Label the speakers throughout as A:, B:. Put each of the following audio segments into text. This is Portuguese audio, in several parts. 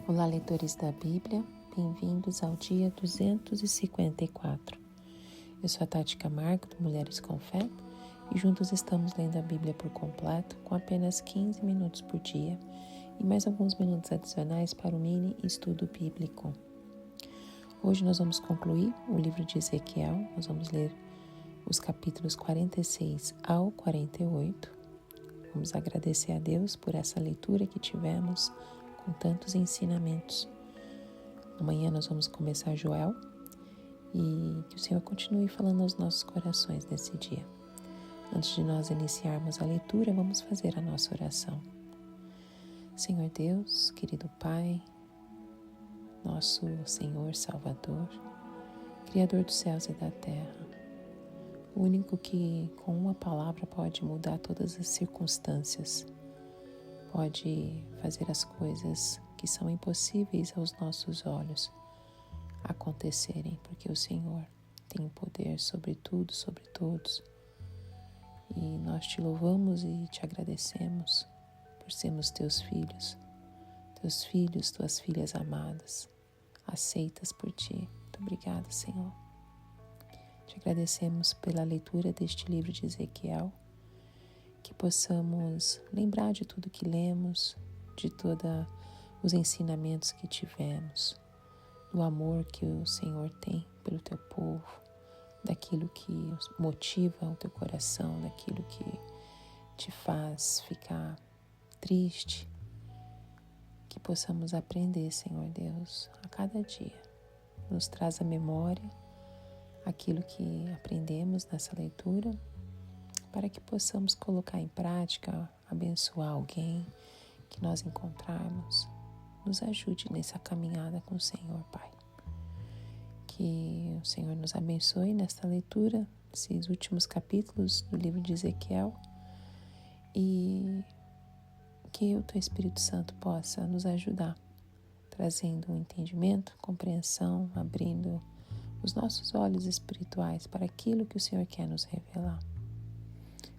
A: Olá, leitores da Bíblia, bem-vindos ao dia 254. Eu sou a Tati Camargo, do Mulheres com Fé, e juntos estamos lendo a Bíblia por completo, com apenas 15 minutos por dia e mais alguns minutos adicionais para o mini estudo bíblico. Hoje nós vamos concluir o livro de Ezequiel, nós vamos ler os capítulos 46 ao 48. Vamos agradecer a Deus por essa leitura que tivemos, com tantos ensinamentos. Amanhã nós vamos começar Joel e que o Senhor continue falando aos nossos corações nesse dia. Antes de nós iniciarmos a leitura, vamos fazer a nossa oração. Senhor Deus, querido Pai, nosso Senhor Salvador, Criador dos céus e da terra, o único que com uma palavra pode mudar todas as circunstâncias, pode fazer as coisas que são impossíveis aos nossos olhos acontecerem, porque o Senhor tem o poder sobre tudo, sobre todos. E nós te louvamos e te agradecemos por sermos teus filhos, tuas filhas amadas, aceitas por ti. Muito obrigada, Senhor. Te agradecemos pela leitura deste livro de Ezequiel, que possamos lembrar de tudo que lemos, de todos os ensinamentos que tivemos, do amor que o Senhor tem pelo teu povo, daquilo que motiva o teu coração, daquilo que te faz ficar triste, que possamos aprender, Senhor Deus, a cada dia. Nos traz à memória aquilo que aprendemos nessa leitura, para que possamos colocar em prática, abençoar alguém que nós encontrarmos. Nos ajude nessa caminhada com o Senhor, Pai. Que o Senhor nos abençoe nesta leitura, esses últimos capítulos do livro de Ezequiel, e que o Teu Espírito Santo possa nos ajudar, trazendo um entendimento, compreensão, abrindo os nossos olhos espirituais para aquilo que o Senhor quer nos revelar.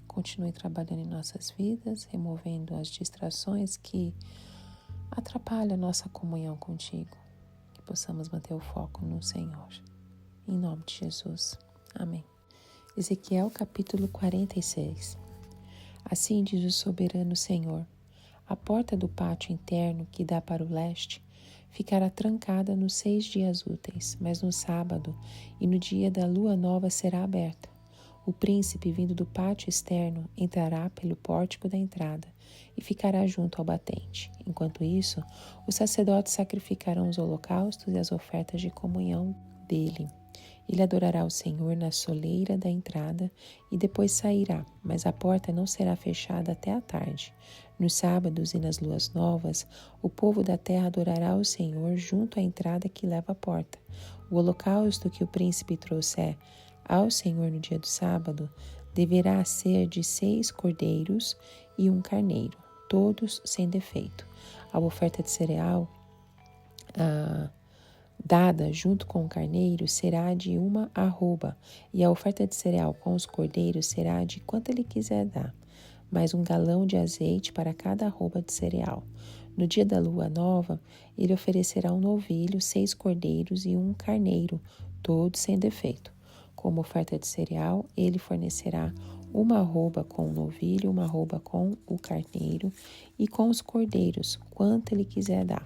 A: Continue trabalhando em nossas vidas, removendo as distrações que atrapalham a nossa comunhão contigo. Que possamos manter o foco no Senhor. Em nome de Jesus. Amém. Ezequiel capítulo 46. Assim diz o soberano Senhor: a porta do pátio interno que dá para o leste ficará trancada nos 6 dias úteis, mas no sábado e no dia da lua nova será aberta. O príncipe, vindo do pátio externo, entrará pelo pórtico da entrada e ficará junto ao batente. Enquanto isso, os sacerdotes sacrificarão os holocaustos e as ofertas de comunhão dele. Ele adorará o Senhor na soleira da entrada e depois sairá, mas a porta não será fechada até a tarde. Nos sábados e nas luas novas, o povo da terra adorará o Senhor junto à entrada que leva à porta. O holocausto que o príncipe trouxer ao Senhor no dia do sábado deverá ser de 6 cordeiros e 1 carneiro, todos sem defeito. A oferta de cereal dada junto com o carneiro será de 1 arroba, e a oferta de cereal com os cordeiros será de quanto ele quiser dar, mais 1 galão de azeite para cada arroba de cereal. No dia da lua nova, ele oferecerá 1 novilho, 6 cordeiros e 1 carneiro, todos sem defeito. Como oferta de cereal, ele fornecerá 1 arroba com o novilho, 1 arroba com o carneiro e com os cordeiros, quanto ele quiser dar,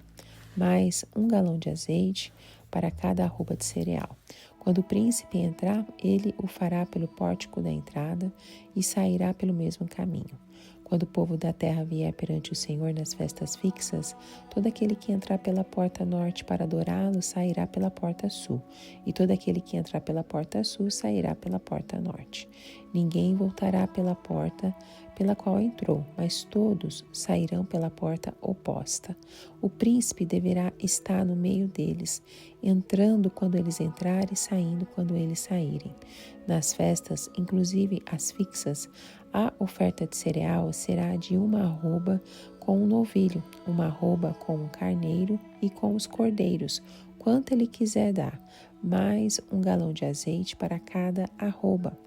A: mais 1 galão de azeite para cada arroba de cereal. Quando o príncipe entrar, ele o fará pelo pórtico da entrada e sairá pelo mesmo caminho. Quando o povo da terra vier perante o Senhor nas festas fixas, todo aquele que entrar pela porta norte para adorá-lo sairá pela porta sul, e todo aquele que entrar pela porta sul sairá pela porta norte. Ninguém voltará pela porta pela qual entrou, mas todos sairão pela porta oposta. O príncipe deverá estar no meio deles, entrando quando eles entrarem e saindo quando eles saírem. Nas festas, inclusive as fixas, a oferta de cereal será de 1 arroba com um novilho, 1 arroba com um carneiro e com os cordeiros, quanto ele quiser dar, mais 1 galão de azeite para cada arroba.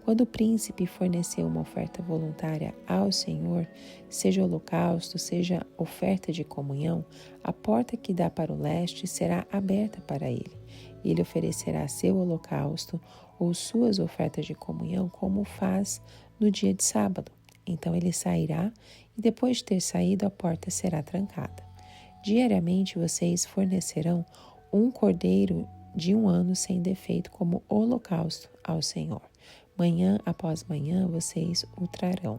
A: Quando o príncipe fornecer uma oferta voluntária ao Senhor, seja holocausto, seja oferta de comunhão, a porta que dá para o leste será aberta para ele. E ele oferecerá seu holocausto ou suas ofertas de comunhão como faz no dia de sábado. Então ele sairá e depois de ter saído a porta será trancada. Diariamente vocês fornecerão um cordeiro de 1 ano sem defeito como holocausto ao Senhor. Manhã após manhã vocês o trarão.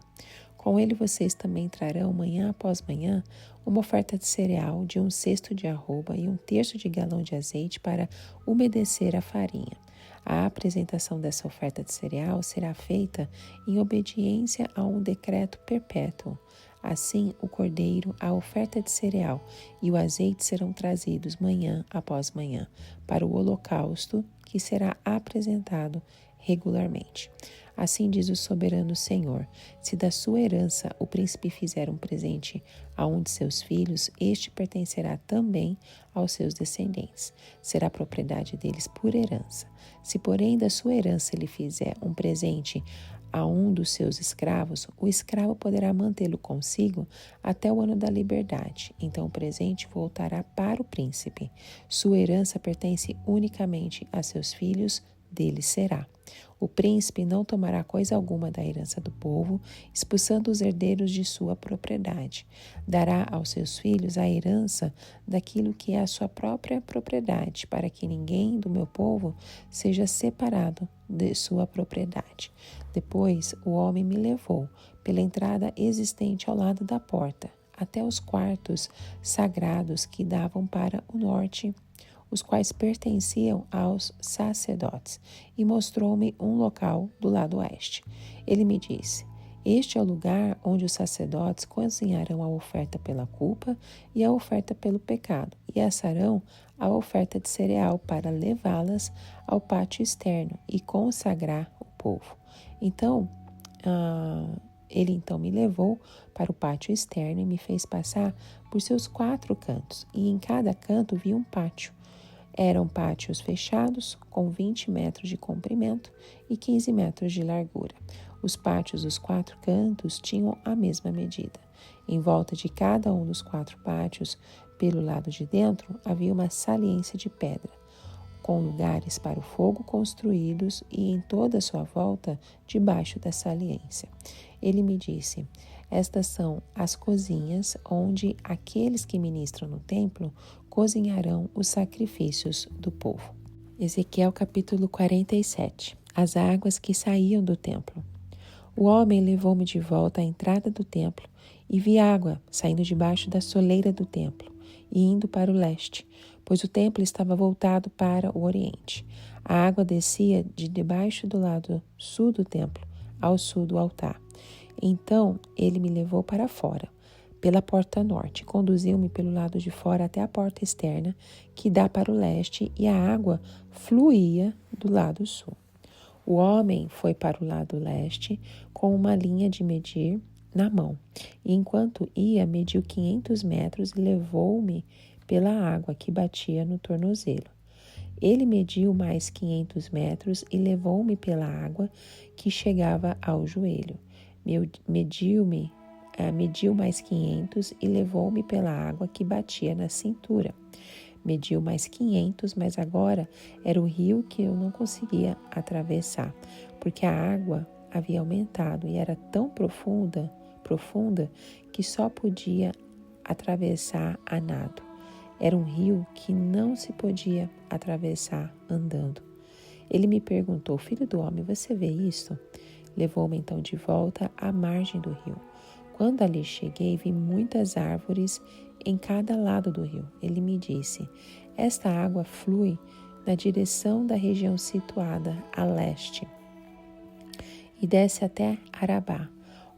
A: Com ele vocês também trarão manhã após manhã uma oferta de cereal de 1 cesto de arroba e 1/3 de galão de azeite para umedecer a farinha. A apresentação dessa oferta de cereal será feita em obediência a um decreto perpétuo. Assim, o cordeiro, a oferta de cereal e o azeite serão trazidos manhã após manhã para o holocausto que será apresentado regularmente. Assim diz o soberano Senhor: se da sua herança o príncipe fizer um presente a um de seus filhos, este pertencerá também aos seus descendentes. Será propriedade deles por herança. Se, porém, da sua herança ele fizer um presente a um dos seus escravos, o escravo poderá mantê-lo consigo até o ano da liberdade. Então o presente voltará para o príncipe. Sua herança pertence unicamente a seus filhos, dele será. O príncipe não tomará coisa alguma da herança do povo, expulsando os herdeiros de sua propriedade. Dará aos seus filhos a herança daquilo que é a sua própria propriedade, para que ninguém do meu povo seja separado de sua propriedade. Depois o homem me levou pela entrada existente ao lado da porta, até os quartos sagrados que davam para o norte, os quais pertenciam aos sacerdotes, e mostrou-me um local do lado oeste. Ele me disse: este é o lugar onde os sacerdotes cozinharão a oferta pela culpa e a oferta pelo pecado, e assarão a oferta de cereal para levá-las ao pátio externo e consagrar o povo. Então, ele me levou para o pátio externo e me fez passar por seus 4 cantos, e em cada canto vi um pátio. Eram pátios fechados, com 20 metros de comprimento e 15 metros de largura. Os pátios dos 4 cantos tinham a mesma medida. Em volta de cada um dos 4 pátios, pelo lado de dentro, havia uma saliência de pedra, com lugares para o fogo construídos e em toda a sua volta, debaixo da saliência. Ele me disse: estas são as cozinhas onde aqueles que ministram no templo cozinharão os sacrifícios do povo. Ezequiel capítulo 47. As águas que saíam do templo. O homem levou-me de volta à entrada do templo e vi água saindo debaixo da soleira do templo e indo para o leste, pois o templo estava voltado para o oriente. A água descia de debaixo do lado sul do templo ao sul do altar. Então ele me levou para fora, pela porta norte, conduziu-me pelo lado de fora até a porta externa, que dá para o leste, e a água fluía do lado sul. O homem foi para o lado leste com uma linha de medir na mão, e enquanto ia, mediu 500 metros e levou-me pela água que batia no tornozelo. Ele mediu mais 500 metros e levou-me pela água que chegava ao joelho. Mediu mais 500 e levou-me pela água que batia na cintura. Mediu mais 500, mas agora era o rio que eu não conseguia atravessar, porque a água havia aumentado e era tão profunda que só podia atravessar a nado. Era um rio que não se podia atravessar andando. Ele me perguntou: filho do homem, você vê isto? Levou-me então de volta à margem do rio. Quando ali cheguei, vi muitas árvores em cada lado do rio. Ele me disse: esta água flui na direção da região situada a leste e desce até Arabá,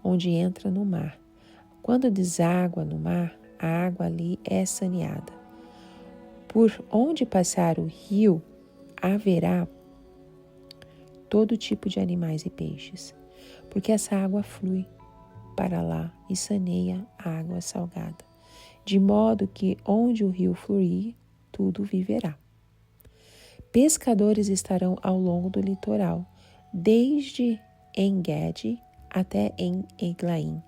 A: onde entra no mar. Quando deságua no mar, a água ali é saneada. Por onde passar o rio, haverá todo tipo de animais e peixes, porque essa água flui para lá e saneia a água salgada, de modo que onde o rio fluir, tudo viverá. Pescadores estarão ao longo do litoral, desde En-Gede até em Eglaim.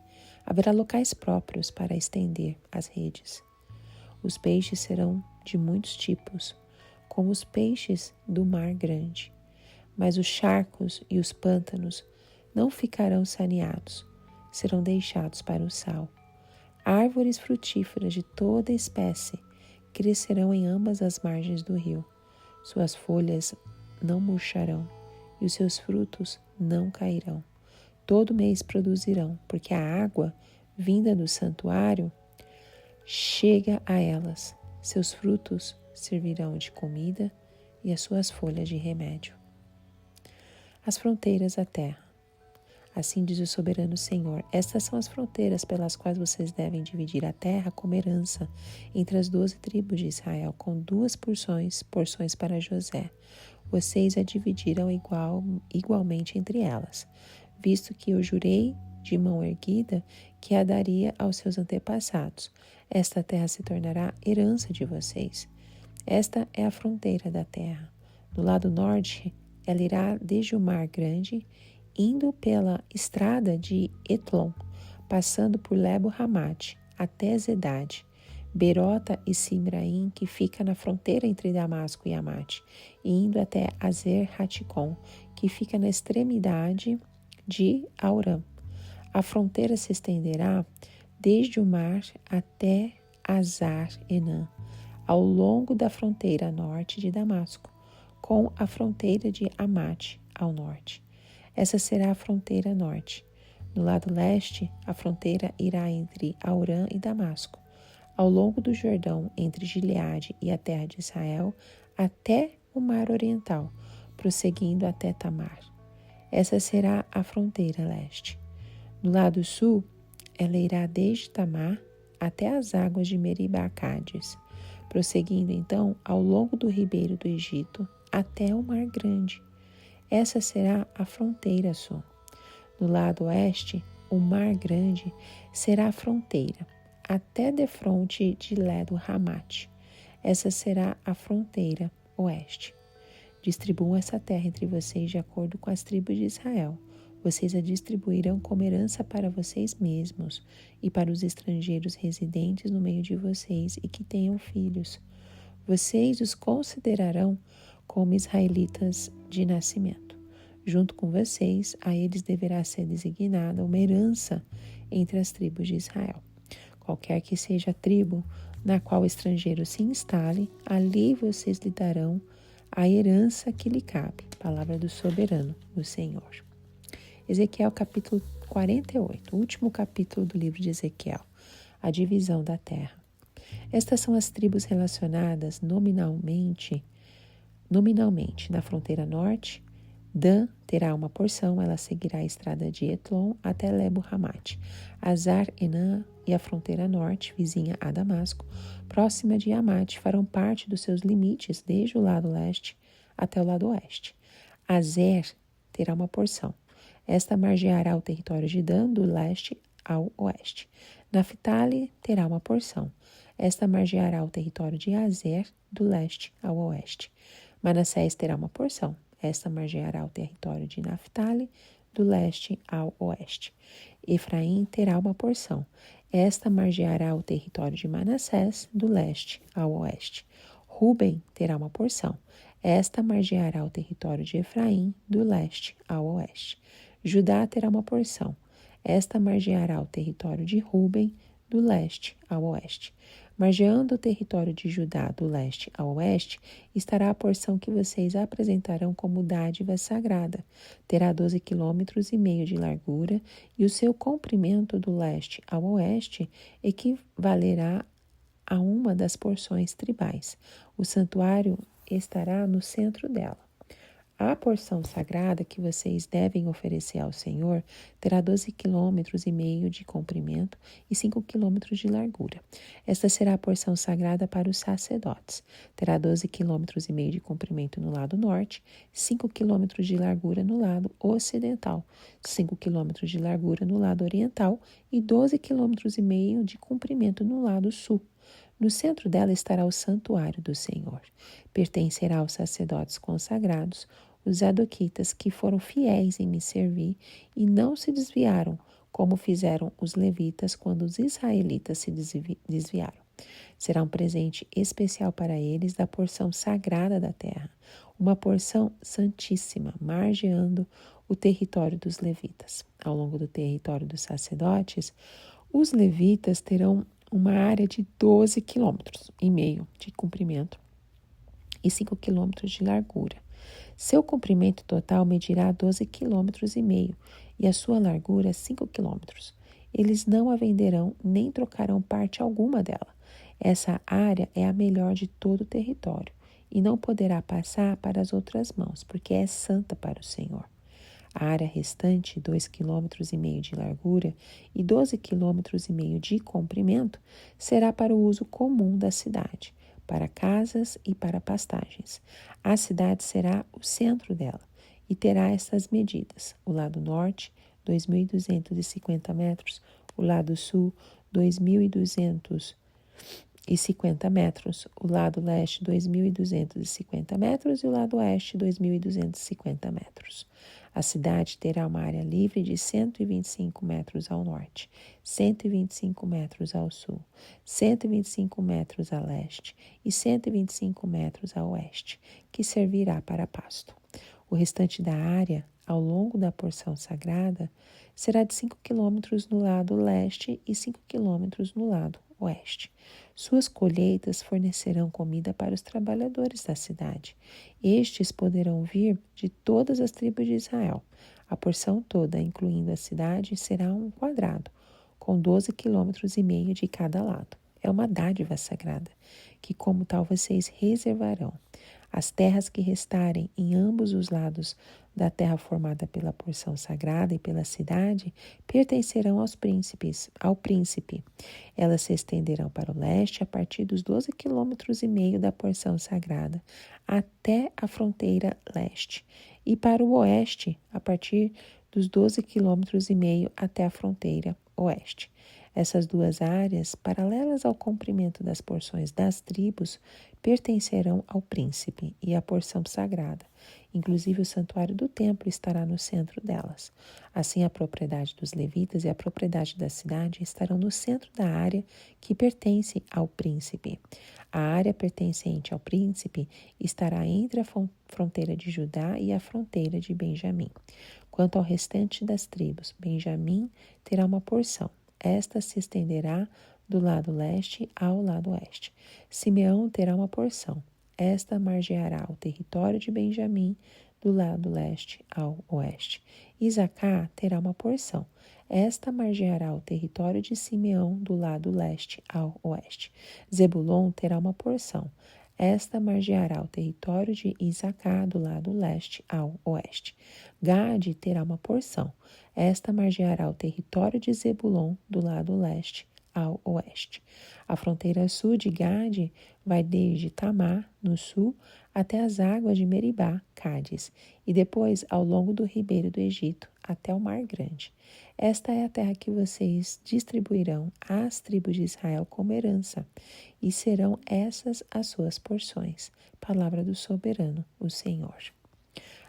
A: Haverá locais próprios para estender as redes. Os peixes serão de muitos tipos, como os peixes do mar grande. Mas os charcos e os pântanos não ficarão saneados, serão deixados para o sal. Árvores frutíferas de toda espécie crescerão em ambas as margens do rio. Suas folhas não murcharão e os seus frutos não cairão. Todo mês produzirão, porque a água vinda do santuário chega a elas. Seus frutos servirão de comida e as suas folhas de remédio. As fronteiras da terra. Assim diz o soberano Senhor: estas são as fronteiras pelas quais vocês devem dividir a terra como herança entre as 12 tribos de Israel, com 2 porções para José. Vocês a dividiram igualmente entre elas, visto que eu jurei de mão erguida que a daria aos seus antepassados. Esta terra se tornará herança de vocês. Esta é a fronteira da terra. No lado norte, ela irá desde o Mar Grande, indo pela estrada de Etlon, passando por Lebo-Hamate, até Zedade, Berota e Simraim, que fica na fronteira entre Damasco e Amate, e indo até Azer-Haticon, que fica na extremidade de Aurã. A fronteira se estenderá desde o mar até Azar-Enã, ao longo da fronteira norte de Damasco, com a fronteira de Amate ao norte. Essa será a fronteira norte. No lado leste, a fronteira irá entre Aurã e Damasco, ao longo do Jordão, entre Gileade e a terra de Israel, até o mar oriental, prosseguindo até Tamar. Essa será a fronteira leste. No lado sul, ela irá desde Tamar até as águas de Meribá-Cádiz, prosseguindo então ao longo do ribeiro do Egito até o Mar Grande. Essa será a fronteira sul. No lado oeste, o Mar Grande será a fronteira, até defronte de Ledo-Hamate. Essa será a fronteira oeste. Distribuam essa terra entre vocês de acordo com as tribos de Israel. Vocês a distribuirão como herança para vocês mesmos e para os estrangeiros residentes no meio de vocês e que tenham filhos. Vocês os considerarão como israelitas de nascimento. Junto com vocês, a eles deverá ser designada uma herança entre as tribos de Israel. Qualquer que seja a tribo na qual o estrangeiro se instale, ali vocês lhe darão a herança que lhe cabe. Palavra do soberano, o Senhor. Ezequiel capítulo 48, o último capítulo do livro de Ezequiel, a divisão da terra. Estas são as tribos relacionadas nominalmente na fronteira norte. Dan terá uma porção, ela seguirá a estrada de Etlon até Lebo-Hamate. Azar-Enã e a fronteira norte, vizinha a Damasco, próxima de Amate, farão parte dos seus limites desde o lado leste até o lado oeste. Azer terá uma porção. Esta margeará o território de Dan do leste ao oeste. Naftali terá uma porção. Esta margeará o território de Azer do leste ao oeste. Manassés terá uma porção. Esta margeará o território de Naftali do leste ao oeste. Efraim terá uma porção. Esta margeará o território de Manassés do leste ao oeste. Ruben terá uma porção. Esta margeará o território de Efraim do leste ao oeste. Judá terá uma porção. Esta margeará o território de Ruben do leste ao oeste. Margeando o território de Judá do leste ao oeste, estará a porção que vocês apresentarão como dádiva sagrada. Terá 12,5 km de largura e o seu comprimento do leste ao oeste equivalerá a uma das porções tribais. O santuário estará no centro dela. A porção sagrada que vocês devem oferecer ao Senhor terá 12,5 km de comprimento e 5 km de largura. Esta será a porção sagrada para os sacerdotes. Terá 12,5 km de comprimento no lado norte, 5 km de largura no lado ocidental, 5 km de largura no lado oriental e 12,5 km de comprimento no lado sul. No centro dela estará o santuário do Senhor. Pertencerá aos sacerdotes consagrados. os zadoquitas, que foram fiéis em me servir e não se desviaram, como fizeram os levitas quando os israelitas se desviaram. Será um presente especial para eles da porção sagrada da terra, uma porção santíssima, margeando o território dos levitas. Ao longo do território dos sacerdotes, os levitas terão uma área de 12,5 km de comprimento e 5 km de largura. Seu comprimento total medirá 12,5 km e a sua largura 5 km. Eles não a venderão nem trocarão parte alguma dela. Essa área é a melhor de todo o território e não poderá passar para as outras mãos, porque é santa para o Senhor. A área restante, 2,5 km de largura e 12,5 km de comprimento, será para o uso comum da cidade, para casas e para pastagens. A cidade será o centro dela e terá estas medidas: o lado norte, 2.250 metros, o lado sul, 2.250 metros, o lado leste, 2.250 metros e o lado oeste, 2.250 metros. A cidade terá uma área livre de 125 metros ao norte, 125 metros ao sul, 125 metros a leste e 125 metros a oeste, que servirá para pasto. O restante da área, ao longo da porção sagrada, será de 5 km no lado leste e 5 km no lado oeste. Suas colheitas fornecerão comida para os trabalhadores da cidade. Estes poderão vir de todas as tribos de Israel. A porção toda, incluindo a cidade, será um quadrado, com 12,5 km de cada lado. É uma dádiva sagrada, que como tal vocês reservarão. As terras que restarem em ambos os lados da terra formada pela porção sagrada e pela cidade pertencerão ao príncipe. Elas se estenderão para o leste a partir dos 12,5 km da porção sagrada até a fronteira leste e para o oeste a partir dos 12,5 km até a fronteira oeste. Essas duas áreas, paralelas ao comprimento das porções das tribos, pertencerão ao príncipe e à porção sagrada. Inclusive o santuário do templo estará no centro delas. Assim, a propriedade dos levitas e a propriedade da cidade estarão no centro da área que pertence ao príncipe. A área pertencente ao príncipe estará entre a fronteira de Judá e a fronteira de Benjamim. Quanto ao restante das tribos, Benjamim terá uma porção. Esta se estenderá do lado leste ao lado oeste. Simeão terá uma porção. Esta margeará o território de Benjamim do lado leste ao oeste. Isacar terá uma porção. Esta margeará o território de Simeão do lado leste ao oeste. Zebulon terá uma porção. Esta margeará o território de Isacar do lado leste ao oeste. Gade terá uma porção. Esta margeará o território de Zebulon do lado leste ao oeste. A fronteira sul de Gade vai desde Tamar, no sul, até as águas de Meribá, Cádiz, e depois ao longo do ribeiro do Egito, até o Mar Grande. Esta é a terra que vocês distribuirão às tribos de Israel como herança, e serão essas as suas porções. Palavra do soberano, o Senhor.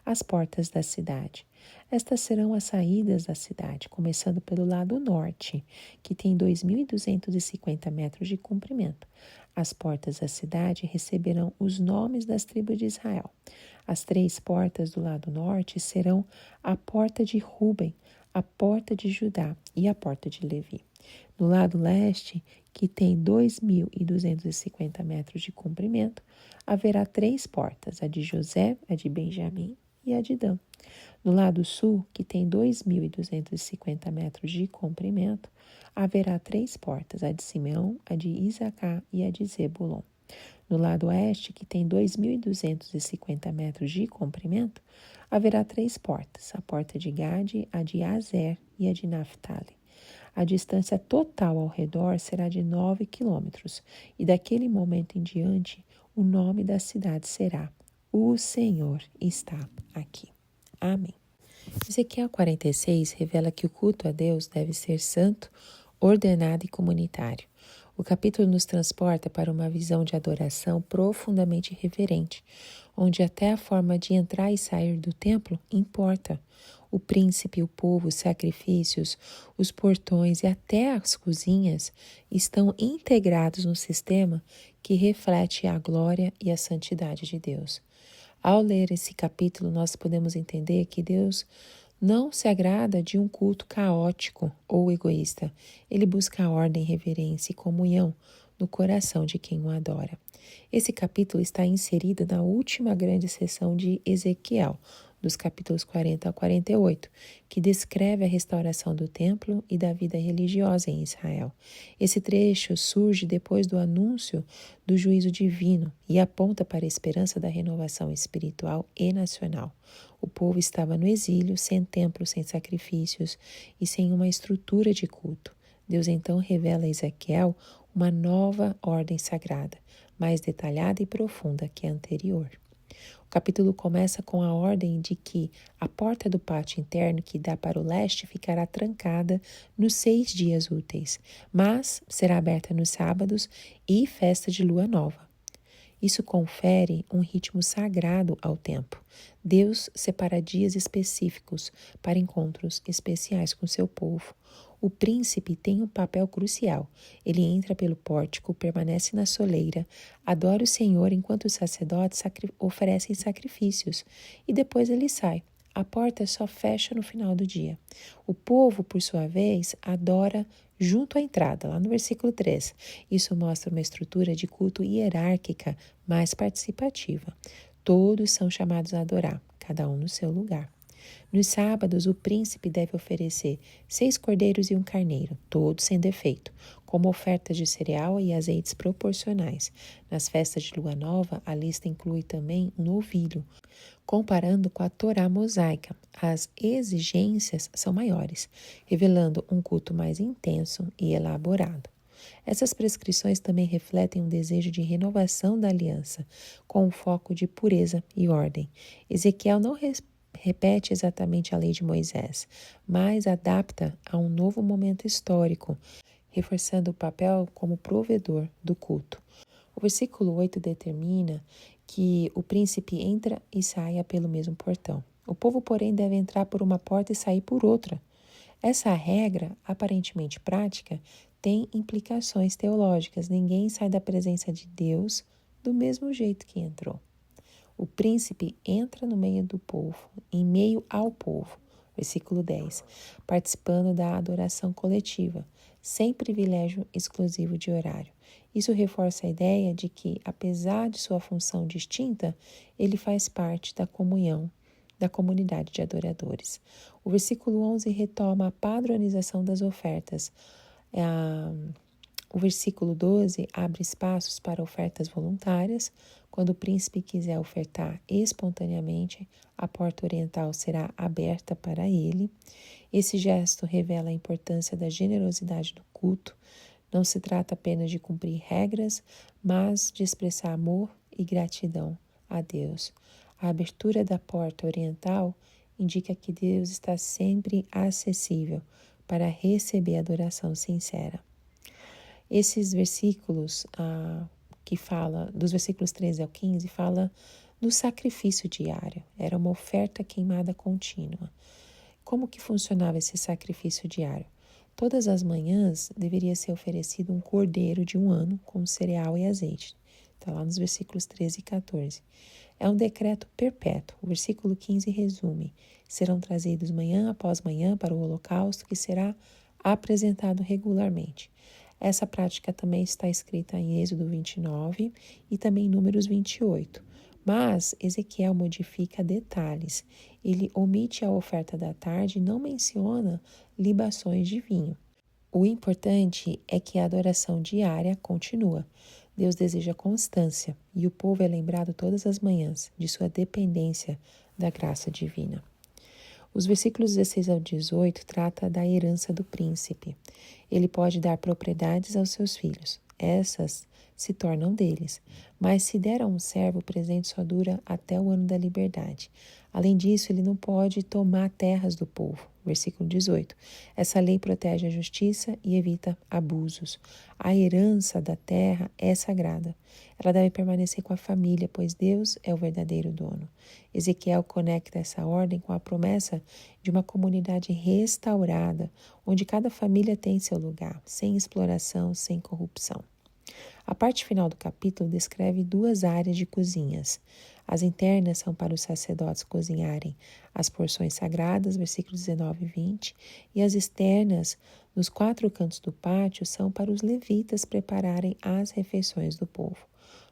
A: As portas da cidade. Estas serão as saídas da cidade, começando pelo lado norte, que tem 2.250 metros de comprimento. As portas da cidade receberão os nomes das tribos de Israel. As 3 portas do lado norte serão a porta de Ruben, a porta de Judá e a porta de Levi. No lado leste, que tem 2.250 metros de comprimento, haverá 3 portas, a de José, a de Benjamim e a de Dan. No lado sul, que tem 2.250 metros de comprimento, haverá 3 portas, a de Simeão, a de Isacar e a de Zebulon. No lado oeste, que tem 2.250 metros de comprimento, haverá 3 portas, a porta de Gade, a de Azer e a de Naphtali. A distância total ao redor será de 9 quilômetros, e daquele momento em diante, o nome da cidade será: O Senhor está aqui. Amém. Ezequiel 46 revela que o culto a Deus deve ser santo, ordenado e comunitário. O capítulo nos transporta para uma visão de adoração profundamente reverente, onde até a forma de entrar e sair do templo importa. O príncipe, o povo, os sacrifícios, os portões e até as cozinhas estão integrados no sistema que reflete a glória e a santidade de Deus. Ao ler esse capítulo, nós podemos entender que Deus não se agrada de um culto caótico ou egoísta. Ele busca a ordem, reverência e comunhão no coração de quem o adora. Esse capítulo está inserido na última grande sessão de Ezequiel, dos capítulos 40 a 48, que descreve a restauração do templo e da vida religiosa em Israel. Esse trecho surge depois do anúncio do juízo divino e aponta para a esperança da renovação espiritual e nacional. O povo estava no exílio, sem templo, sem sacrifícios e sem uma estrutura de culto. Deus então revela a Ezequiel uma nova ordem sagrada, mais detalhada e profunda que a anterior. O capítulo começa com a ordem de que a porta do pátio interno que dá para o leste ficará trancada nos 6 dias úteis, mas será aberta nos sábados e festa de lua nova. Isso confere um ritmo sagrado ao tempo. Deus separa dias específicos para encontros especiais com seu povo. O príncipe tem um papel crucial. Ele entra pelo pórtico, permanece na soleira, adora o Senhor enquanto os sacerdotes oferecem sacrifícios e depois ele sai. A porta só fecha no final do dia. O povo, por sua vez, adora junto à entrada, lá no versículo 3. Isso mostra uma estrutura de culto hierárquica mais participativa. Todos são chamados a adorar, cada um no seu lugar. Nos sábados, o príncipe deve oferecer 6 cordeiros e um carneiro, todos sem defeito, como ofertas de cereal e azeites proporcionais. Nas festas de lua nova, a lista inclui também um novilho. Comparando com a Torá mosaica, as exigências são maiores, revelando um culto mais intenso e elaborado. Essas prescrições também refletem um desejo de renovação da aliança, com um foco de pureza e ordem. Ezequiel não repete exatamente a lei de Moisés, mas adapta a um novo momento histórico, reforçando o papel como provedor do culto. O versículo 8 determina que o príncipe entra e saia pelo mesmo portão. O povo, porém, deve entrar por uma porta e sair por outra. Essa regra, aparentemente prática, tem implicações teológicas. Ninguém sai da presença de Deus do mesmo jeito que entrou. O príncipe entra no meio do povo, em meio ao povo, versículo 10, participando da adoração coletiva, sem privilégio exclusivo de horário. Isso reforça a ideia de que, apesar de sua função distinta, ele faz parte da comunhão, da comunidade de adoradores. O versículo 11 retoma a padronização das ofertas. O versículo 12 abre espaços para ofertas voluntárias. Quando o príncipe quiser ofertar espontaneamente, a porta oriental será aberta para ele. Esse gesto revela a importância da generosidade do culto. Não se trata apenas de cumprir regras, mas de expressar amor e gratidão a Deus. A abertura da porta oriental indica que Deus está sempre acessível para receber adoração sincera. Esses versículos que fala, dos versículos 13 ao 15, fala do sacrifício diário. Era uma oferta queimada contínua. Como que funcionava esse sacrifício diário? Todas as manhãs deveria ser oferecido um cordeiro de 1 ano com cereal e azeite. Está lá nos versículos 13 e 14. É um decreto perpétuo. O versículo 15 resume: serão trazidos manhã após manhã para o holocausto, que será apresentado regularmente. Essa prática também está escrita em Êxodo 29 e também em Números 28. Mas Ezequiel modifica detalhes. Ele omite a oferta da tarde e não menciona libações de vinho. O importante é que a adoração diária continua. Deus deseja constância e o povo é lembrado todas as manhãs de sua dependência da graça divina. Os versículos 16 ao 18 trata da herança do príncipe. Ele pode dar propriedades aos seus filhos. Essas se tornam deles. Mas se der a um servo, o presente só dura até o ano da liberdade. Além disso, ele não pode tomar terras do povo. Versículo 18. Essa lei protege a justiça e evita abusos. A herança da terra é sagrada. Ela deve permanecer com a família, pois Deus é o verdadeiro dono. Ezequiel conecta essa ordem com a promessa de uma comunidade restaurada, onde cada família tem seu lugar, sem exploração, sem corrupção. A parte final do capítulo descreve duas áreas de cozinhas. As internas são para os sacerdotes cozinharem as porções sagradas, versículos 19 e 20, e as externas, nos 4 cantos do pátio, são para os levitas prepararem as refeições do povo.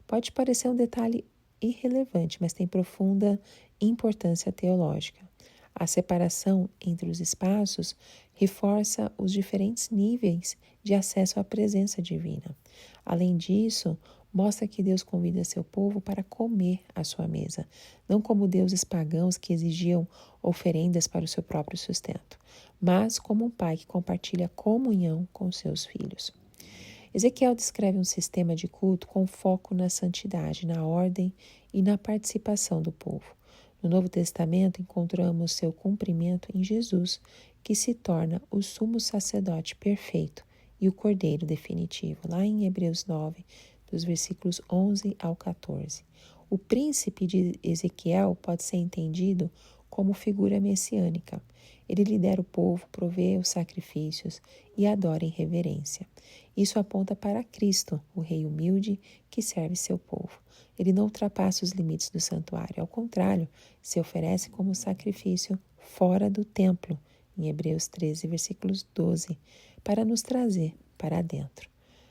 A: Pode parecer um detalhe irrelevante, mas tem profunda importância teológica. A separação entre os espaços reforça os diferentes níveis de acesso à presença divina. Além disso, mostra que Deus convida seu povo para comer à sua mesa, não como deuses pagãos que exigiam oferendas para o seu próprio sustento, mas como um pai que compartilha comunhão com seus filhos. Ezequiel descreve um sistema de culto com foco na santidade, na ordem e na participação do povo. No Novo Testamento, encontramos seu cumprimento em Jesus, que se torna o sumo sacerdote perfeito e o cordeiro definitivo, lá em Hebreus 9, dos versículos 11 ao 14. O príncipe de Ezequiel pode ser entendido como figura messiânica. Ele lidera o povo, provê os sacrifícios e adora em reverência. Isso aponta para Cristo, o rei humilde que serve seu povo. Ele não ultrapassa os limites do santuário, ao contrário, se oferece como sacrifício fora do templo, em Hebreus 13, versículos 12, para nos trazer para dentro.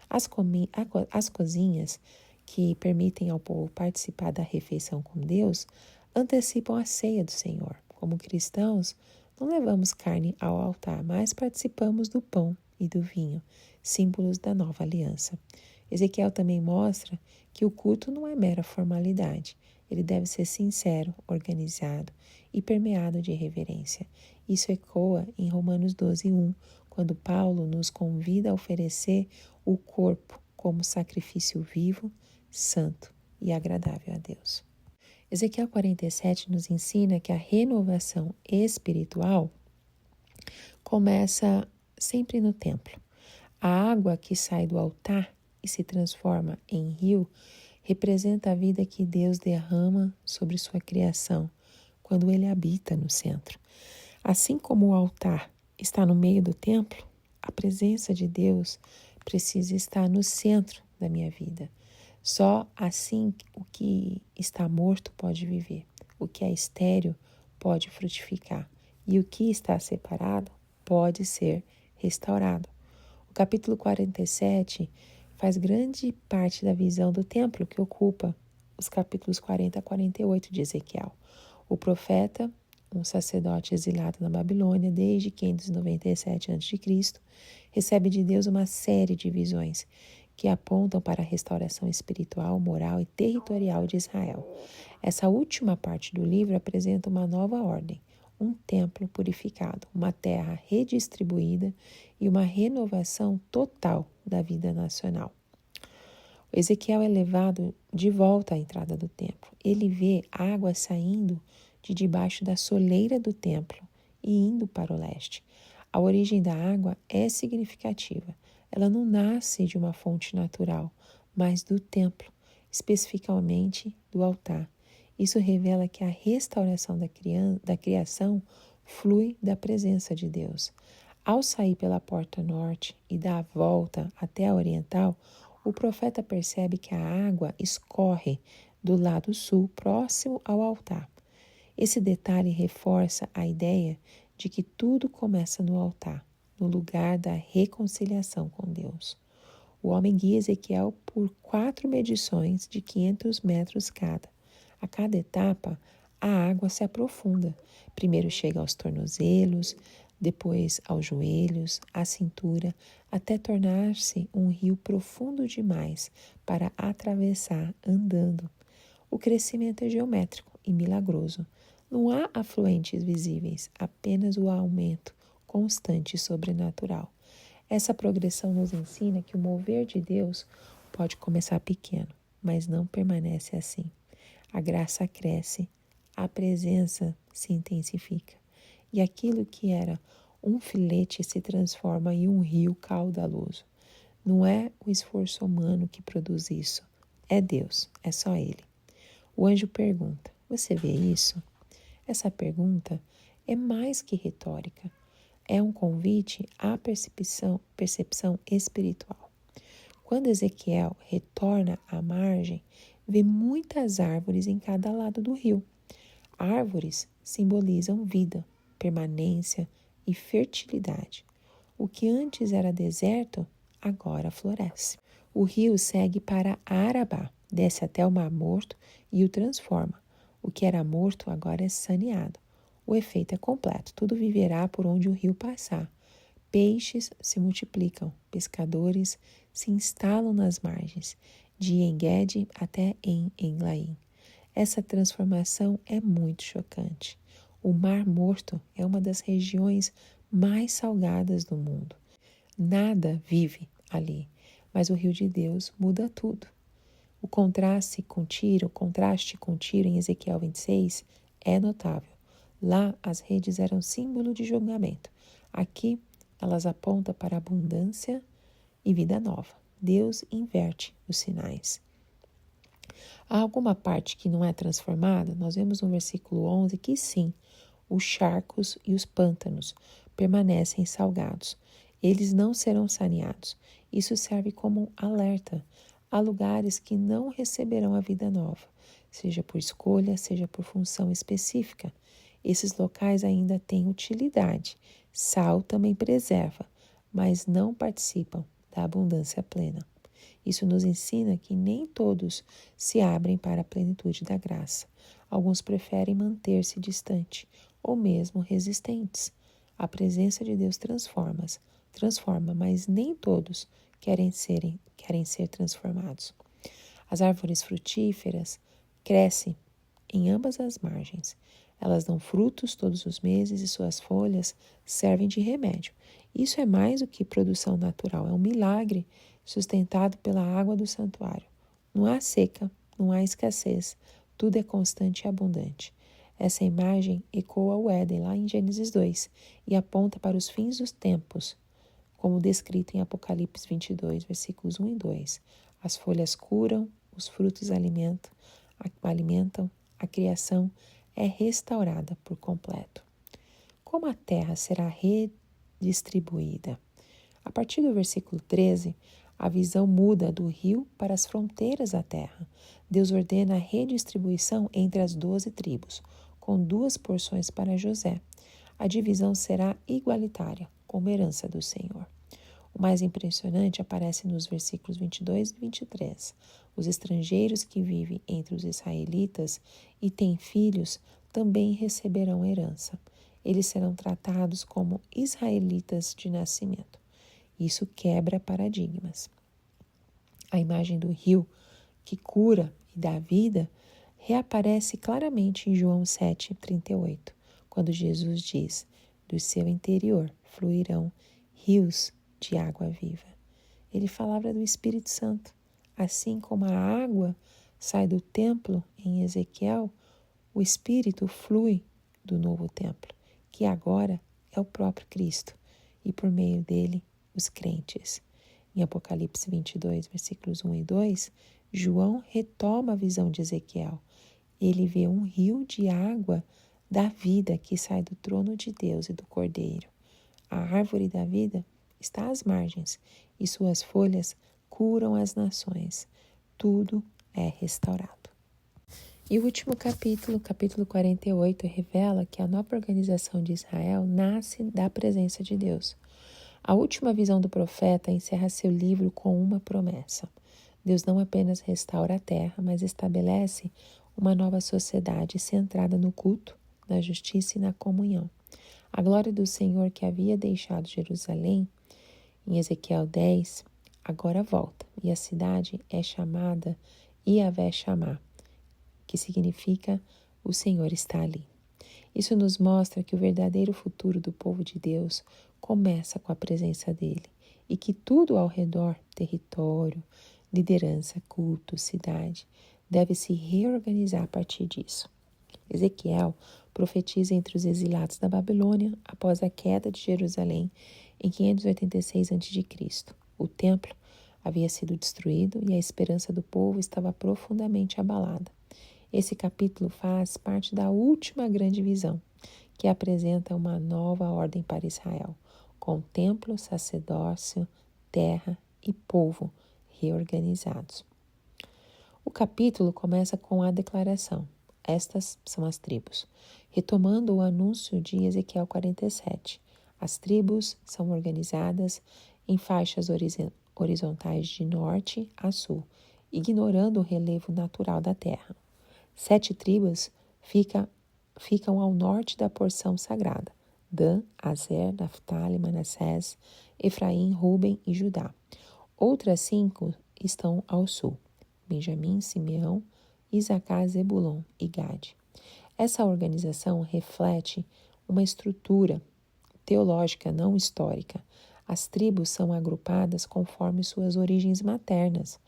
A: As cozinhas que permitem ao povo participar da refeição com Deus antecipam a ceia do Senhor. Como cristãos, não levamos carne ao altar, mas participamos do pão e do vinho, símbolos da nova aliança. Ezequiel também mostra que o culto não é mera formalidade. Ele deve ser sincero, organizado e permeado de reverência. Isso ecoa em Romanos 12:1, quando Paulo nos convida a oferecer o corpo como sacrifício vivo, santo e agradável a Deus. Ezequiel 47 nos ensina que a renovação espiritual começa sempre no templo. A água que sai do altar e se transforma em rio representa a vida que Deus derrama sobre sua criação quando ele habita no centro. Assim como o altar está no meio do templo, a presença de Deus precisa estar no centro da minha vida. Só assim o que está morto pode viver, o que é estéril pode frutificar e o que está separado pode ser restaurado. O capítulo 47 faz grande parte da visão do templo que ocupa os capítulos 40 a 48 de Ezequiel. O profeta, um sacerdote exilado na Babilônia desde 597 a.C., recebe de Deus uma série de visões que apontam para a restauração espiritual, moral e territorial de Israel. Essa última parte do livro apresenta uma nova ordem, um templo purificado, uma terra redistribuída e uma renovação total da vida nacional. Ezequiel é levado de volta à entrada do templo. Ele vê água saindo de debaixo da soleira do templo e indo para o leste. A origem da água é significativa. Ela não nasce de uma fonte natural, mas do templo, especificamente do altar. Isso revela que a restauração da criação flui da presença de Deus. Ao sair pela porta norte e dar a volta até a oriental, o profeta percebe que a água escorre do lado sul, próximo ao altar. Esse detalhe reforça a ideia de que tudo começa no altar, no lugar da reconciliação com Deus. O homem guia Ezequiel por 4 medições de 500 metros cada. A cada etapa, a água se aprofunda. Primeiro chega aos tornozelos, depois aos joelhos, à cintura, até tornar-se um rio profundo demais para atravessar andando. O crescimento é geométrico e milagroso. Não há afluentes visíveis, apenas o aumento constante e sobrenatural. Essa progressão nos ensina que o mover de Deus pode começar pequeno, mas não permanece assim. A graça cresce, a presença se intensifica. E aquilo que era um filete se transforma em um rio caudaloso. Não é o esforço humano que produz isso, é Deus, é só Ele. O anjo pergunta: você vê isso? Essa pergunta é mais que retórica. É um convite à percepção espiritual. Quando Ezequiel retorna à margem, vê muitas árvores em cada lado do rio. Árvores simbolizam vida, permanência e fertilidade. O que antes era deserto, agora floresce. O rio segue para Arabá, desce até o Mar Morto e o transforma. O que era morto agora é saneado. O efeito é completo, tudo viverá por onde o rio passar. Peixes se multiplicam, pescadores se instalam nas margens, de En-Gedi até En-Eglaim. Essa transformação é muito chocante. O Mar Morto é uma das regiões mais salgadas do mundo. Nada vive ali, mas o Rio de Deus muda tudo. O contraste com Tiro em Ezequiel 26 é notável. Lá as redes eram símbolo de julgamento. Aqui elas apontam para abundância e vida nova. Deus inverte os sinais. Há alguma parte que não é transformada? Nós vemos no versículo 11 que sim, os charcos e os pântanos permanecem salgados. Eles não serão saneados. Isso serve como um alerta. Há lugares que não receberão a vida nova, seja por escolha, seja por função específica. Esses locais ainda têm utilidade. Sal também preserva, mas não participam da abundância plena. Isso nos ensina que nem todos se abrem para a plenitude da graça. Alguns preferem manter-se distante ou mesmo resistentes. A presença de Deus transforma, mas nem todos querem ser transformados. As árvores frutíferas crescem em ambas as margens. Elas dão frutos todos os meses e suas folhas servem de remédio. Isso é mais do que produção natural, é um milagre sustentado pela água do santuário. Não há seca, não há escassez, tudo é constante e abundante. Essa imagem ecoa o Éden lá em Gênesis 2 e aponta para os fins dos tempos, como descrito em Apocalipse 22, versículos 1 e 2. As folhas curam, os frutos alimentam, a criação é restaurada por completo. Como a terra será redistribuída? A partir do versículo 13, a visão muda do rio para as fronteiras da terra. Deus ordena a redistribuição entre as 12 tribos, com 2 porções para José. A divisão será igualitária, como herança do Senhor. O mais impressionante aparece nos versículos 22 e 23. Os estrangeiros que vivem entre os israelitas e têm filhos também receberão herança. Eles serão tratados como israelitas de nascimento. Isso quebra paradigmas. A imagem do rio que cura e dá vida reaparece claramente em João 7,38, quando Jesus diz: do seu interior fluirão rios de água viva. Ele falava do Espírito Santo. Assim como a água sai do templo em Ezequiel, o Espírito flui do novo templo, que agora é o próprio Cristo, e por meio dele os crentes. Em Apocalipse 22, versículos 1 e 2, João retoma a visão de Ezequiel. Ele vê um rio de água da vida que sai do trono de Deus e do Cordeiro. A árvore da vida está às margens e suas folhas curam as nações. Tudo é restaurado. E o último capítulo 48, revela que a nova organização de Israel nasce da presença de Deus. A última visão do profeta encerra seu livro com uma promessa. Deus não apenas restaura a terra, mas estabelece uma nova sociedade centrada no culto, na justiça e na comunhão. A glória do Senhor que havia deixado Jerusalém, em Ezequiel 10, agora volta, e a cidade é chamada Iavé Chamá, que significa o Senhor está ali. Isso nos mostra que o verdadeiro futuro do povo de Deus começa com a presença dele e que tudo ao redor, território, Liderança, culto, cidade deve se reorganizar a partir disso. Ezequiel profetiza entre os exilados da Babilônia após a queda de Jerusalém em 586 a.C. O templo havia sido destruído e a esperança do povo estava profundamente abalada. Esse capítulo faz parte da última grande visão, que apresenta uma nova ordem para Israel, com templo, sacerdócio, terra e povo reorganizados. O capítulo começa com a declaração. Estas são as tribos. Retomando o anúncio de Ezequiel 47. As tribos são organizadas em faixas horizontais de norte a sul, ignorando o relevo natural da terra. 7 tribos ficam ao norte da porção sagrada: Dan, Aser, Naftali, Manassés, Efraim, Ruben e Judá. Outras 5 estão ao sul: Benjamim, Simeão, Isacar, Zebulon e Gade. Essa organização reflete uma estrutura teológica, não histórica. As tribos são agrupadas conforme suas origens maternas.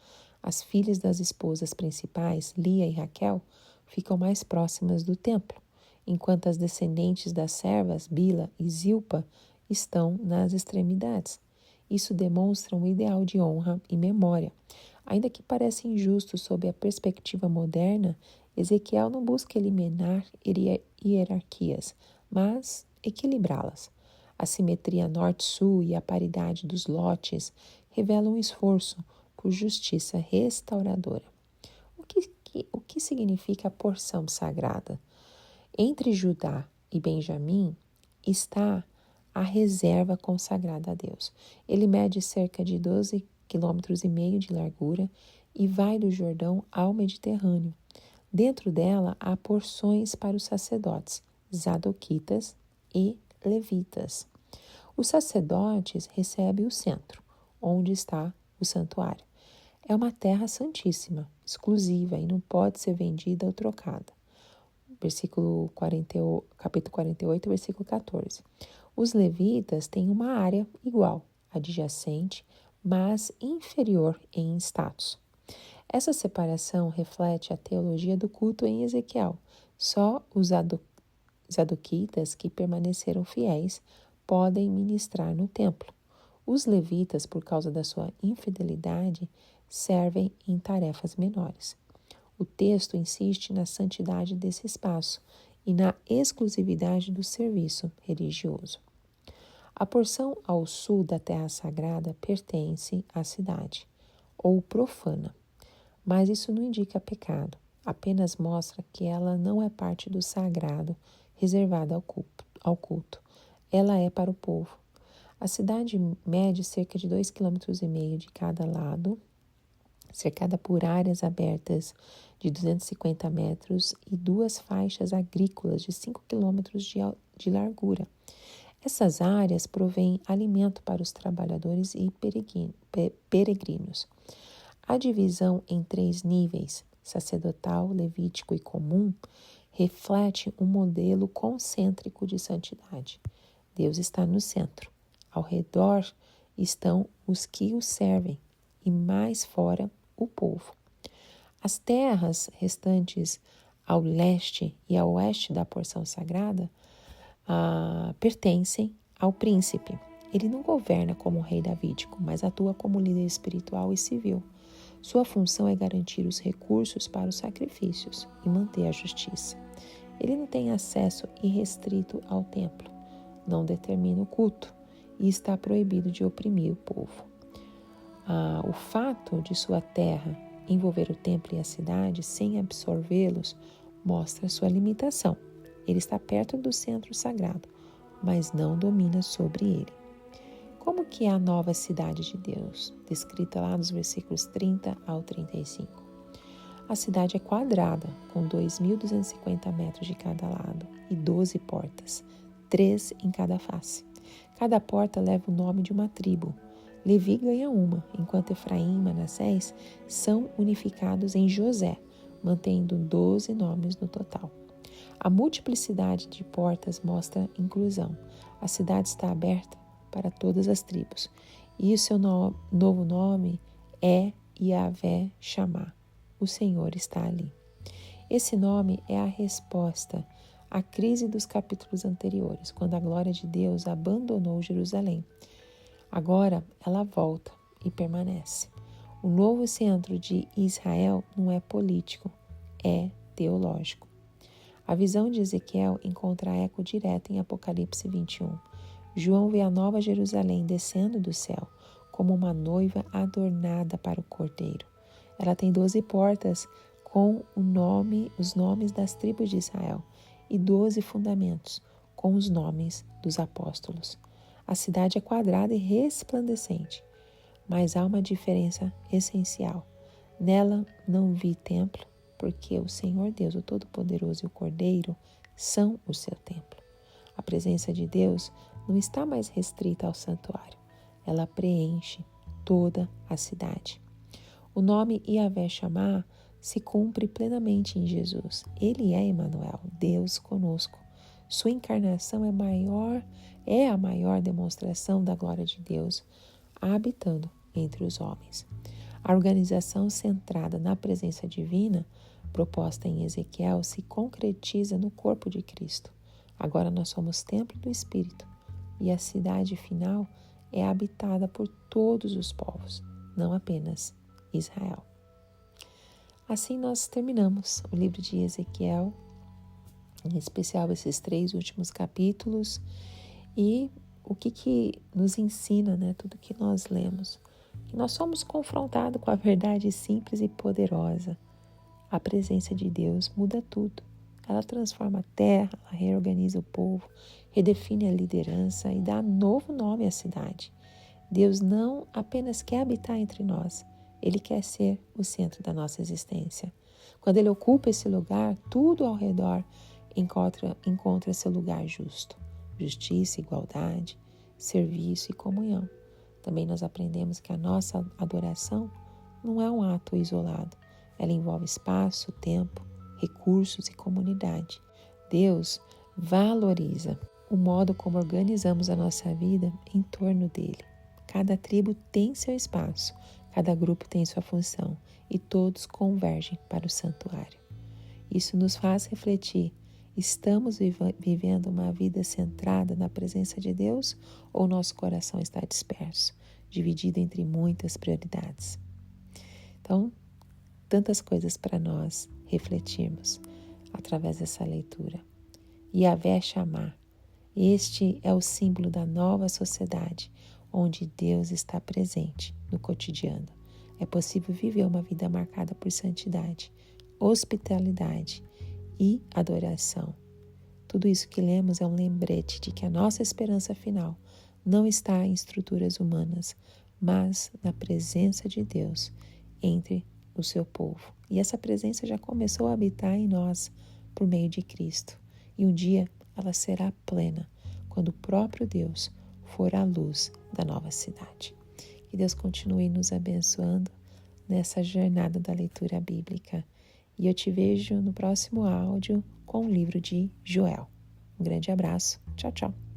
A: As filhas das esposas principais, Lia e Raquel, ficam mais próximas do templo, enquanto as descendentes das servas, Bila e Zilpa, estão nas extremidades. Isso demonstra um ideal de honra e memória. Ainda que pareça injusto sob a perspectiva moderna, Ezequiel não busca eliminar hierarquias, mas equilibrá-las. A simetria norte-sul e a paridade dos lotes revelam um esforço por justiça restauradora. O que significa a porção sagrada? Entre Judá e Benjamim está a reserva consagrada a Deus. Ele mede cerca de 12,5 km de largura e vai do Jordão ao Mediterrâneo. Dentro dela há porções para os sacerdotes, zadoquitas e levitas. Os sacerdotes recebem o centro, onde está o santuário. É uma terra santíssima, exclusiva e não pode ser vendida ou trocada. Capítulo 48, versículo 14. Os levitas têm uma área igual, adjacente, mas inferior em status. Essa separação reflete a teologia do culto em Ezequiel. Só os zadoquitas que permaneceram fiéis podem ministrar no templo. Os levitas, por causa da sua infidelidade, servem em tarefas menores. O texto insiste na santidade desse espaço e na exclusividade do serviço religioso. A porção ao sul da terra sagrada pertence à cidade, ou profana, mas isso não indica pecado, apenas mostra que ela não é parte do sagrado reservado ao culto. Ela é para o povo. A cidade mede cerca de 2,5 km de cada lado, cercada por áreas abertas de 250 metros e 2 faixas agrícolas de 5 km de largura. Essas áreas provêm alimento para os trabalhadores e peregrinos. A divisão em 3 níveis, sacerdotal, levítico e comum, reflete um modelo concêntrico de santidade. Deus está no centro. Ao redor estão os que o servem e mais fora o povo. As terras restantes ao leste e ao oeste da porção sagrada pertencem ao príncipe. Ele não governa como rei davídico, mas atua como líder espiritual e civil. Sua função é garantir os recursos para os sacrifícios e manter a justiça. Ele não tem acesso irrestrito ao templo, não determina o culto e está proibido de oprimir o povo. O fato de sua terra envolver o templo e a cidade sem absorvê-los mostra sua limitação. Ele está perto do centro sagrado, mas não domina sobre ele. Como que é a nova cidade de Deus, descrita lá nos versículos 30 ao 35? A cidade é quadrada, com 2.250 metros de cada lado e 12 portas, 3 em cada face. Cada porta leva o nome de uma tribo. Levi ganha uma, enquanto Efraim e Manassés são unificados em José, mantendo 12 nomes no total. A multiplicidade de portas mostra inclusão. A cidade está aberta para todas as tribos. E o seu novo nome é Yahvé Shammah. O Senhor está ali. Esse nome é a resposta à crise dos capítulos anteriores, quando a glória de Deus abandonou Jerusalém. Agora ela volta e permanece. O novo centro de Israel não é político, é teológico. A visão de Ezequiel encontra eco direto em Apocalipse 21. João vê a nova Jerusalém descendo do céu, como uma noiva adornada para o Cordeiro. Ela tem 12 portas com os nomes das tribos de Israel e 12 fundamentos com os nomes dos apóstolos. A cidade é quadrada e resplandecente, mas há uma diferença essencial. Nela não vi templo, porque o Senhor Deus, o Todo-Poderoso e o Cordeiro são o seu templo. A presença de Deus não está mais restrita ao santuário. Ela preenche toda a cidade. O nome Yahvé Shammah se cumpre plenamente em Jesus. Ele é Emanuel, Deus conosco. Sua encarnação é a maior demonstração da glória de Deus habitando entre os homens. A organização centrada na presença divina, proposta em Ezequiel, se concretiza no corpo de Cristo. Agora nós somos templo do Espírito e a cidade final é habitada por todos os povos, não apenas Israel. Assim nós terminamos o livro de Ezequiel, em especial esses 3 últimos capítulos, e o que nos ensina, tudo que nós lemos, que nós somos confrontados com a verdade simples e poderosa. A presença de Deus muda tudo. Ela transforma a terra, ela reorganiza o povo, redefine a liderança e dá novo nome à cidade. Deus não apenas quer habitar entre nós, Ele quer ser o centro da nossa existência. Quando Ele ocupa esse lugar, tudo ao redor encontra seu lugar justo. Justiça, igualdade, serviço e comunhão. Também nós aprendemos que a nossa adoração não é um ato isolado. Ela envolve espaço, tempo, recursos e comunidade. Deus valoriza o modo como organizamos a nossa vida em torno dele. Cada tribo tem seu espaço, cada grupo tem sua função e todos convergem para o santuário. Isso nos faz refletir: estamos vivendo uma vida centrada na presença de Deus ou nosso coração está disperso, dividido entre muitas prioridades? Então, tantas coisas para nós refletirmos através dessa leitura. Yahvé Shammah, este é o símbolo da nova sociedade, onde Deus está presente no cotidiano. É possível viver uma vida marcada por santidade, hospitalidade e adoração. Tudo isso que lemos é um lembrete de que a nossa esperança final não está em estruturas humanas, mas na presença de Deus entre o seu povo. E essa presença já começou a habitar em nós por meio de Cristo. E um dia ela será plena, quando o próprio Deus for a luz da nova cidade. Que Deus continue nos abençoando nessa jornada da leitura bíblica. E eu te vejo no próximo áudio com o livro de Joel. Um grande abraço. Tchau, tchau.